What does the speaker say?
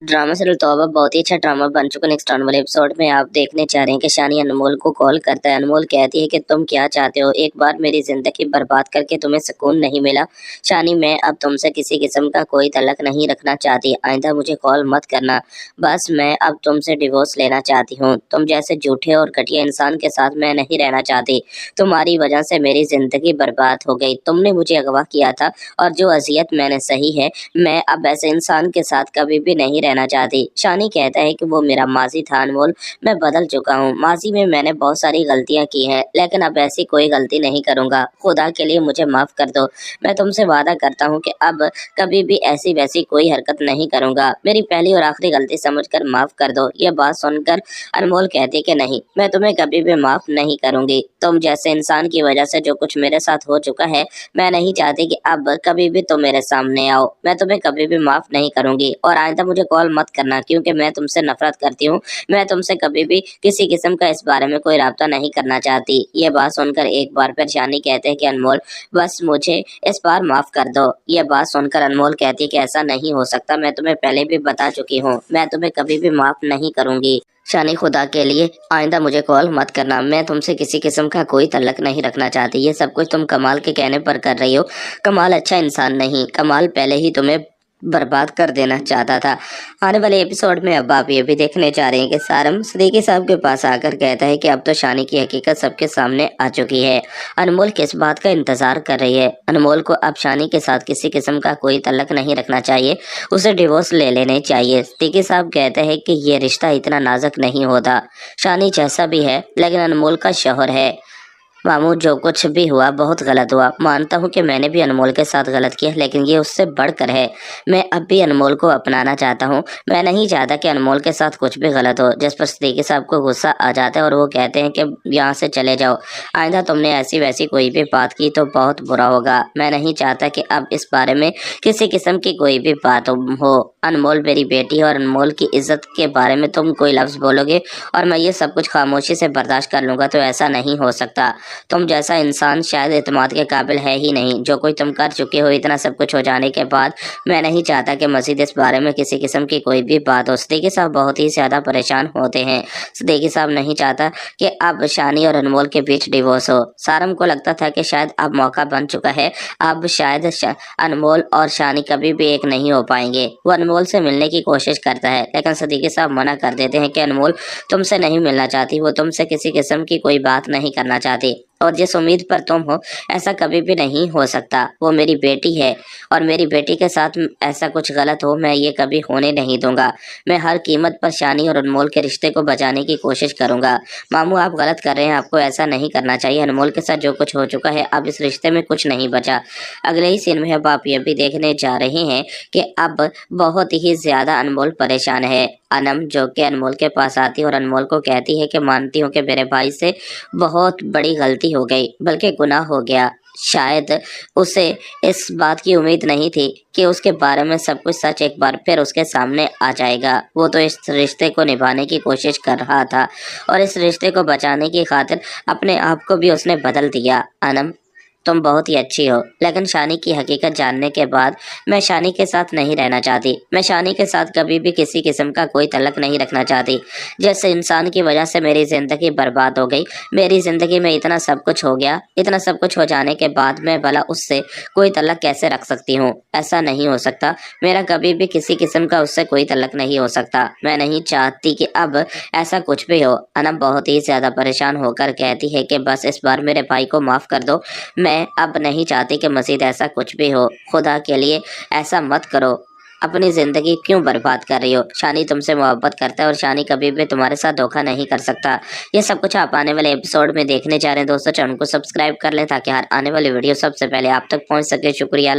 Drama serial तौबा बहुत ही अच्छा ड्रामा बन चुका है। नेक्स्ट आने वाले एपिसोड में आप देखने जा रहे हैं कि शानी अनमोल को कॉल करता है। अनमोल कहती है कि तुम क्या चाहते हो, एक बार मेरी जिंदगी बर्बाद करके तुम्हें सुकून नहीं मिला। शानी, मैं अब तुमसे किसी किस्म का कोई तल्लक नहीं रखना चाहती, आइंदा मुझे कॉल मत करना। बस मैं अब तुमसे डिवोर्स लेना चाहती हूँ। तुम जैसे झूठे और घटिया इंसान के साथ मैं नहीं रहना चाहती। तुम्हारी वजह से मेरी जिंदगी बर्बाद हो गई। तुमने मुझे अगवा किया था और जो अजियत मैंने सही है, मैं अब ऐसे इंसान के साथ कभी भी नहीं रहना चाहती। शानी कहता है कि वो मेरा माजी था अनमोल, मैं बदल चुका हूँ। माजी में मैंने बहुत सारी गलतियां की हैं, लेकिन अब ऐसी कोई गलती नहीं करूंगा। खुदा के लिए मुझे माफ कर दो। मैं तुमसे वादा करता हूँ कि अब कभी भी ऐसी वैसी कोई हरकत नहीं करूंगा। मेरी पहली और आखिरी गलती समझकर माफ कर दो। यह बात सुनकर अनमोल कहती कि नहीं, मैं तुम्हें कभी भी माफ नहीं करूंगी। तुम जैसे इंसान की वजह से जो कुछ मेरे साथ हो चुका है, मैं नहीं चाहती कि अब कभी भी तुम मेरे सामने आओ। मैं तुम्हें कभी भी माफ नहीं करूंगी और आइंदा मुझे कॉल मत करना, क्योंकि मैं तुमसे नफरत करती हूँ। मैं तुमसे कभी भी किसी किस्म का इस बारे में कोई राब्ता नहीं करना चाहती। ये बात सुनकर एक बार फिर शानी कहते हैं कि अनमोल, बस मुझे इस बार माफ कर दो। ये बात सुनकर अनमोल कहती है कि ऐसा नहीं हो सकता, मैं तुम्हें पहले भी बता चुकी हूँ, मैं तुम्हें कभी भी माफ नहीं करूंगी। शानी, खुदा के लिए आइंदा मुझे कॉल मत करना, मैं तुमसे किसी किस्म का कोई तल्लक नहीं रखना चाहती। ये सब कुछ तुम कमाल के कहने पर कर रही हो। कमाल अच्छा इंसान नहीं, कमाल पहले ही तुम्हें बर्बाद कर देना चाहता था। आने वाले एपिसोड में अब आप ये भी देखने जा रहे हैं कि सारम सदीकी साहब के पास आकर कहता है कि अब तो शानी की हकीकत सबके सामने आ चुकी है। अनमोल किस बात का इंतजार कर रही है। अनमोल को अब शानी के साथ किसी किस्म का कोई तल्लक नहीं रखना चाहिए, उसे डिवोर्स ले लेने चाहिए। सदीकी साहब कहते हैं कि ये रिश्ता इतना नाजुक नहीं होता। शानी जैसा भी है, लेकिन अनमोल का शौहर है। मामू, जो कुछ भी हुआ बहुत गलत हुआ। मानता हूँ कि मैंने भी अनमोल के साथ गलत किया, लेकिन ये उससे बढ़कर है। मैं अब भी अनमोल को अपनाना चाहता हूँ। मैं नहीं चाहता कि अनमोल के साथ कुछ भी गलत हो। जिस पर सदीकी साहब को गुस्सा आ जाता है और वो कहते हैं कि यहाँ से चले जाओ। आइंदा तुमने ऐसी वैसी कोई भी बात की तो बहुत बुरा होगा। मैं नहीं चाहता कि अब इस बारे में किसी किस्म की कोई भी बात हो। अनमोल मेरी बेटी है और अनमोल की इज्जत के बारे में तुम कोई लफ्ज़ बोलोगे और मैं ये सब कुछ खामोशी से बर्दाश्त कर लूँगा, तो ऐसा नहीं हो सकता। तुम जैसा इंसान शायद एतमाद के काबिल है ही नहीं। जो कुछ तुम कर चुके हो, इतना सब कुछ हो जाने के बाद मैं नहीं चाहता कि मजीद इस बारे में किसी किस्म की कोई भी बात हो। सदीकी साहब बहुत ही ज्यादा परेशान होते हैं। सदीकी साहब नहीं चाहता कि अब शानी और अनमोल के बीच डिवोर्स हो। सारम को लगता था कि शायद अब मौका बन चुका है, अब शायद अनमोल और शानी कभी भी एक नहीं हो पाएंगे। वो अनमोल से मिलने की कोशिश करता है, लेकिन सदीकी साहब मना कर देते हैं कि अनमोल तुमसे नहीं मिलना चाहती, वो तुमसे किसी किस्म की कोई बात नहीं करना चाहती और जिस उम्मीद पर तुम हो ऐसा कभी भी नहीं हो सकता। वो मेरी बेटी है और मेरी बेटी के साथ ऐसा कुछ गलत हो, मैं ये कभी होने नहीं दूंगा। मैं हर कीमत पर शानी और अनमोल के रिश्ते को बचाने की कोशिश करूंगा। मामू, आप गलत कर रहे हैं, आपको ऐसा नहीं करना चाहिए। अनमोल के साथ जो कुछ हो चुका है, अब इस रिश्ते में कुछ नहीं बचा। अगले ही सीन में अब आप ये भी देखने जा रहे हैं कि अब बहुत ही ज्यादा अनमोल परेशान है। अनम जो कि अनमोल के पास आती है और अनमोल को कहती है कि मानती हूँ कि मेरे भाई से बहुत बड़ी गलती हो गई, बल्कि गुनाह हो गया। शायद उसे इस बात की उम्मीद नहीं थी कि उसके बारे में सब कुछ सच एक बार फिर उसके सामने आ जाएगा। वो तो इस रिश्ते को निभाने की कोशिश कर रहा था और इस रिश्ते को बचाने की खातिर अपने आप को भी उसने बदल दिया। अनम, तुम बहुत ही अच्छी हो, लेकिन शानी की हकीकत जानने के बाद मैं शानी के साथ नहीं रहना चाहती। मैं शानी के साथ कभी भी किसी किस्म का कोई तल्लक नहीं रखना चाहती। जैसे इंसान की वजह से मेरी जिंदगी बर्बाद हो गई, मेरी जिंदगी में इतना सब कुछ हो गया, इतना सब कुछ हो जाने के बाद मैं भला उससे कोई तल्लक कैसे रख सकती हूँ? ऐसा नहीं हो सकता। मेरा कभी भी किसी किस्म का उससे कोई तल्लक नहीं हो सकता। मैं नहीं चाहती कि अब ऐसा कुछ भी हो। अनम बहुत ही ज्यादा परेशान होकर कहती है कि बस इस बार मेरे भाई को माफ कर दो। मैं अब नहीं चाहती कि मजीद ऐसा कुछ भी हो। खुदा के लिए ऐसा मत करो। अपनी जिंदगी क्यों बर्बाद कर रही हो? शानी तुमसे मोहब्बत करता है और शानी कभी भी तुम्हारे साथ धोखा नहीं कर सकता। ये सब कुछ आप आने वाले एपिसोड में देखने जा रहे हैं। दोस्तों, चैनल को सब्सक्राइब कर लें ताकि हर आने वाली वीडियो सबसे पहले आप तक पहुंच सके। शुक्रिया।